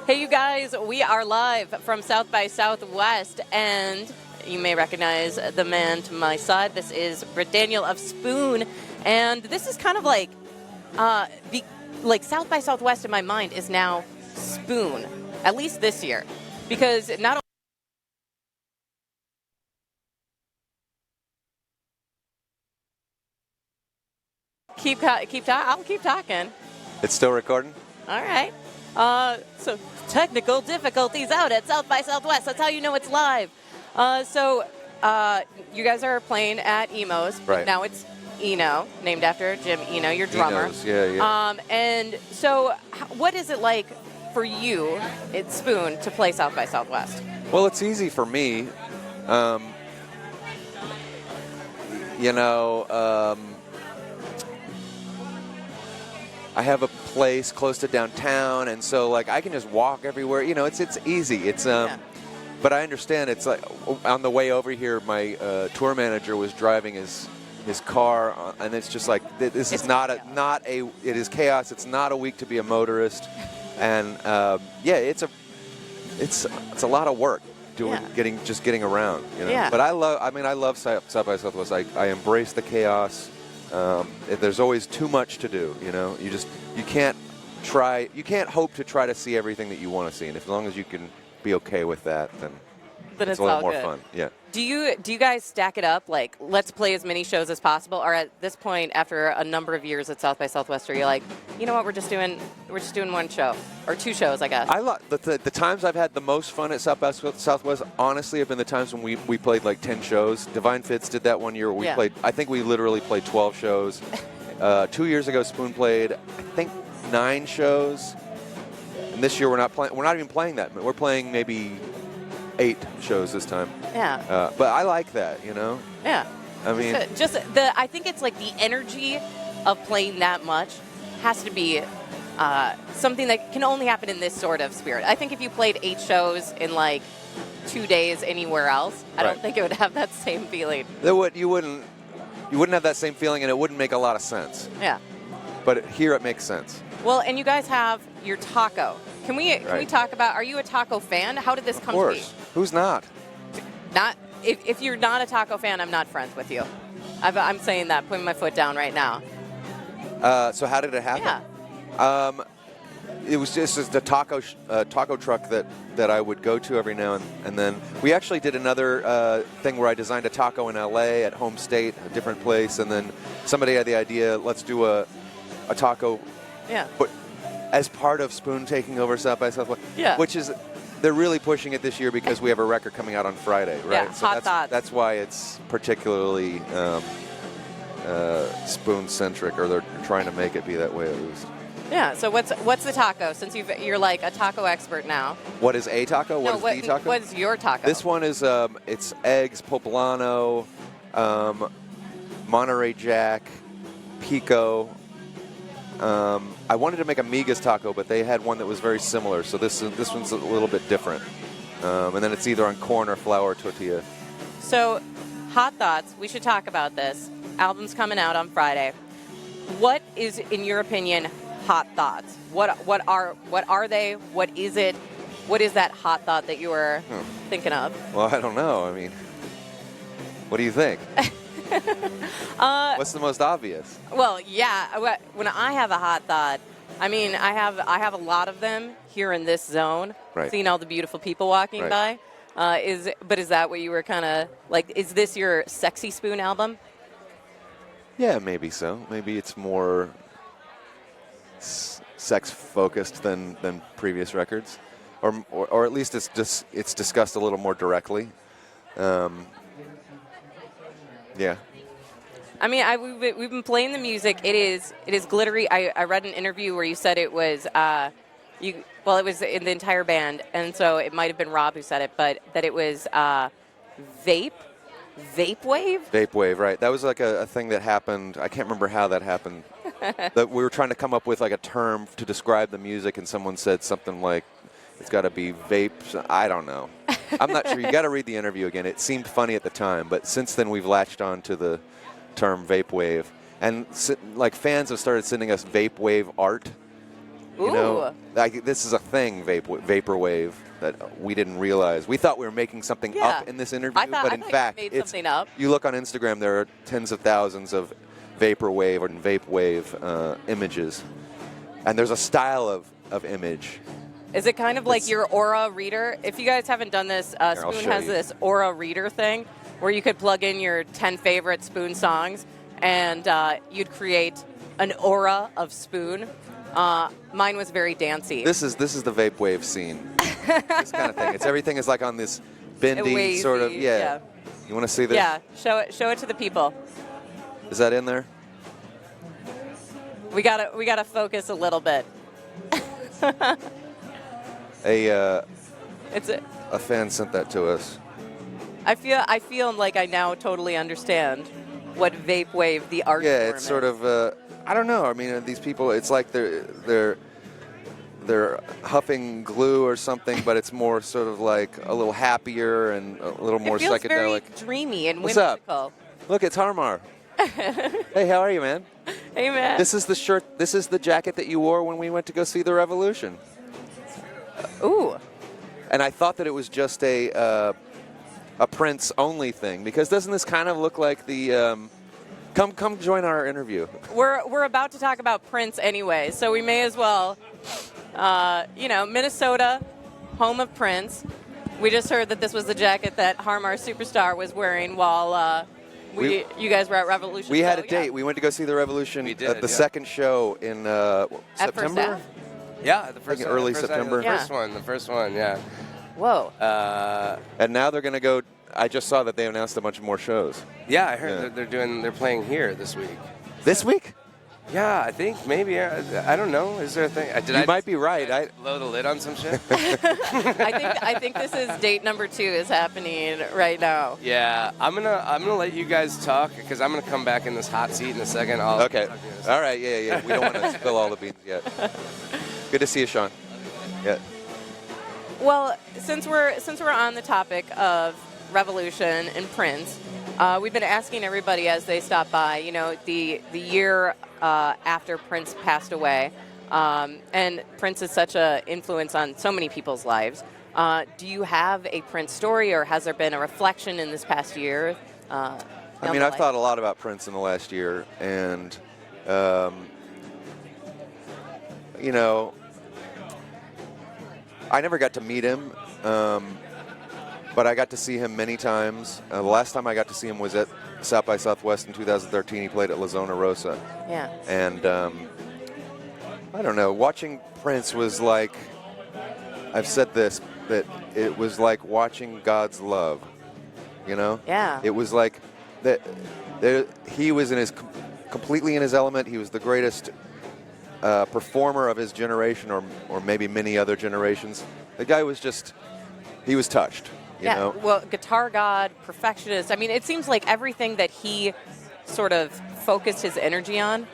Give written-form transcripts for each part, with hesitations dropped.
Hey, you guys, we are live from South by Southwest, and you may recognize the man to my side. This is Britt Daniel of Spoon, and this is kind of like, South by Southwest in my mind is now Spoon, at least this year, because not I'll keep talking. It's still recording? All right. So technical difficulties out at South by Southwest. That's how you know it's live. You guys are playing at Emo's. Right. Now it's Eno, named after Jim Eno, your drummer. Eno's, yeah. And so what is it like for you at Spoon to play South by Southwest? Well, it's easy for me. I have a place close to downtown, and so like I can just walk everywhere. You know, it's easy. But I understand it's like on the way over here, my tour manager was driving his car, and it's just like it is chaos. It's not a week to be a motorist, and it's a lot of work getting around. You know? Yeah. But I love South by Southwest. I embrace the chaos. There's always too much to do, you know. You can't hope to try to see everything that you want to see, and as long as you can be okay with that, then it's a little more fun. Yeah. Do you guys stack it up, like, let's play as many shows as possible, or at this point, after a number of years at South by Southwest, are you like, you know what, we're just doing one show or two shows, I guess? The times I've had the most fun at South by Southwest, honestly, have been the times when we played like 10 shows. Divine Fits did that one year. I think we literally played 12 shows. 2 years ago, Spoon played, I think, 9 shows. And this year we're not even playing that. We're playing maybe 8 shows this time. Yeah. But I like that, you know? Yeah. I mean, I think it's like the energy of playing that much has to be something that can only happen in this sort of spirit. I think if you played 8 shows in like 2 days anywhere else, I don't think it would have that same feeling. You wouldn't have that same feeling, and it wouldn't make a lot of sense. Yeah. But here it makes sense. Well, and you guys have your taco. Can we talk about, are you a taco fan? How did this come to be? Of course. Who's not? If you're not a taco fan, I'm not friends with you. I'm saying that, putting my foot down right now. So how did it happen? Yeah. It was just a taco truck that I would go to every now and then. We actually did another thing where I designed a taco in LA at Home State, a different place, and then somebody had the idea, let's do a taco. Yeah. But as part of Spoon taking over South by Southwest. Yeah. Which is, they're really pushing it this year because we have a record coming out on Friday, right? Yeah, so that's why it's particularly Spoon-centric, or they're trying to make it be that way at least. Yeah, so what's the taco? Since you're like a taco expert now. What is a taco? What is the taco? What is your taco? This one is it's eggs, poblano, Monterey Jack, pico. I wanted to make a migas taco, but they had one that was very similar, so this one's a little bit different. And then it's either on corn or flour tortilla. So, Hot Thoughts, we should talk about this. Album's coming out on Friday. What is, in your opinion, Hot Thoughts? What are they? What is it? What is that hot thought that you were thinking of? Well, I don't know. I mean, what do you think? What's the most obvious? Well, yeah. When I have a hot thought, I mean, I have a lot of them here in this zone. Right. Seeing all the beautiful people walking by. Is that what you were kind of like? Is this your Sexy Spoon album? Yeah, maybe so. Maybe it's more sex focused than previous records, or at least it's discussed a little more directly. Yeah. I mean, we've been playing the music. It is glittery. I read an interview where you said it was it was in the entire band, and so it might have been Rob who said it, but that it was vape wave. Vape wave, right? That was like a thing that happened. I can't remember how that happened. That we were trying to come up with like a term to describe the music, and someone said something like, "It's got to be vape." I don't know. I'm not sure. You got to read the interview again. It seemed funny at the time, but since then we've latched on to the term vape wave, and like fans have started sending us vape wave art. You know, this is a thing, vaporwave, that we didn't realize. We thought we were making something up in this interview, but in fact, you made something up. You look on Instagram, there are tens of thousands of vaporwave or vape wave images, and there's a style of image. Is it kind of like your Aura reader? If you guys haven't done this, Spoon has this Aura reader thing where you could plug in your 10 favorite Spoon songs, and you'd create an aura of Spoon. Mine was very dancey. This is the vape wave scene. This kind of thing. Everything is like on this bendy Wazy, sort of. Yeah. You want to see this? Yeah. Show it to the people. Is that in there? We gotta focus a little bit. A a fan sent that to us. I feel like I now totally understand what vape wave the art form it's sort is. of I don't know. I mean, these people, it's like they're huffing glue or something, but it's more sort of like a little happier and a little more it feels psychedelic. Very dreamy and What's whimsical. up? Look, it's Har Mar. Hey, how are you, man? Hey, man. This is the shirt. This is the jacket that you wore when we went to go see the Revolution. Ooh. And I thought that it was just a Prince only thing, because doesn't this kind of look like the come join our interview. We're about to talk about Prince anyway, so we may as well. Minnesota, home of Prince. We just heard that this was the jacket that Har Mar Superstar was wearing while you guys were at Revolution. We had a date. We went to go see the Revolution at the second show in September. Yeah, the first early the first September. The first one, yeah. Whoa. And now they're going to go. I just saw that they announced a bunch more shows. Yeah, I heard they're playing here this week. This week? Yeah, I think maybe. I don't know. Is there a thing? You might be right. I blow the lid on some shit. I think this is date number 2 is happening right now. Yeah, I'm gonna let you guys talk because I'm gonna come back in this hot seat in a second. Okay. All right. Yeah. We don't want to spill all the beans yet. Good to see you, Sean. Yeah. Well, since we're on the topic of Revolution and Prince, we've been asking everybody as they stop by, the year after Prince passed away, and Prince is such an influence on so many people's lives. Do you have a Prince story, or has there been a reflection in this past year? I've thought a lot about Prince in the last year, and I never got to meet him. But I got to see him many times. The last time I got to see him was at South by Southwest in 2013. He played at La Zona Rosa. Yeah. And I don't know, watching Prince was like, I've said this, that it was like watching God's love, Yeah. It was like that. He was completely in his element. He was the greatest performer of his generation, or maybe many other generations. The guy was he was touched. Well, guitar god, perfectionist. I mean, it seems like everything that he sort of focused his energy on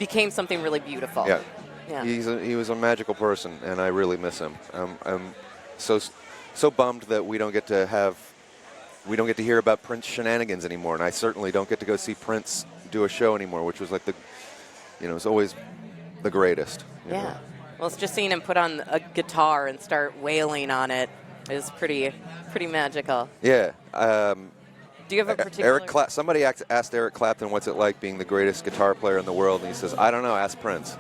became something really beautiful. Yeah. He was a magical person, and I really miss him. I'm so bummed that we don't get to hear about Prince shenanigans anymore, and I certainly don't get to go see Prince do a show anymore, which was like it's always the greatest. Yeah. Well, it's just seeing him put on a guitar and start wailing on it is pretty magical. Yeah. Do you have a particular... Somebody asked Eric Clapton what's it like being the greatest guitar player in the world, and he says, I don't know, ask Prince.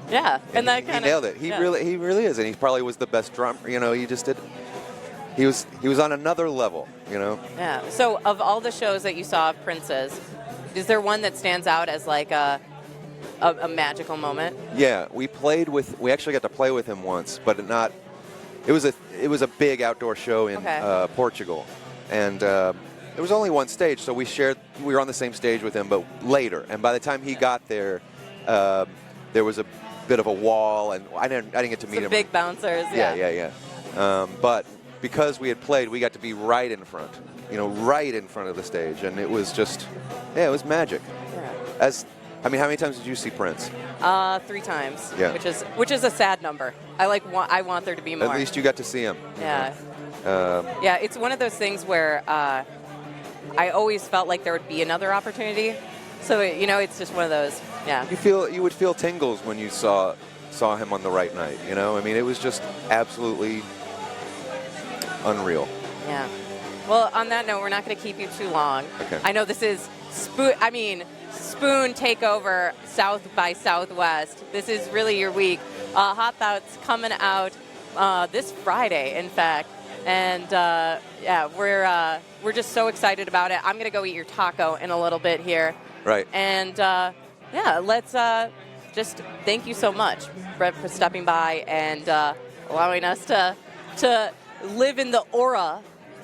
Yeah, and that kind of... He nailed it. He really is, and he probably was the best drummer. He just did... He was on another level, Yeah. So of all the shows that you saw of Prince's, is there one that stands out as like a magical moment? Yeah, we actually got to play with him once, but not... It was a big outdoor show in Portugal, and there was only one stage, so we were on the same stage with him, but later. And by the time he got there, there was a bit of a wall, and I didn't get to meet him. Big bouncers. Yeah. But because we had played, we got to be right in front, right in front of the stage, and it was just, it was magic. Yeah. How many times did you see Prince? 3 times. Yeah. Which is a sad number. I want there to be more. At least you got to see him. Yeah. Yeah, it's one of those things where I always felt like there would be another opportunity. So it's just one of those. Yeah. You would feel tingles when you saw saw him on the right night. You know, I mean, it was just absolutely unreal. Yeah. Well, on that note, we're not going to keep you too long. Okay. I know this is Spoon Takeover South by Southwest. This is really your week. Hot Thoughts coming out this Friday, in fact. And yeah, we're just so excited about it. I'm going to go eat your taco in a little bit here. Right. And yeah, let's just thank you so much, Brett, for stopping by and allowing us to live in the aura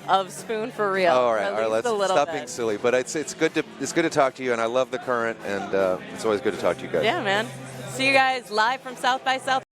of Spoon for real. All right, let's stop bit. being silly. But it's good to talk to you, and I love the current, and it's always good to talk to you guys. Yeah, man. See you guys live from South by South.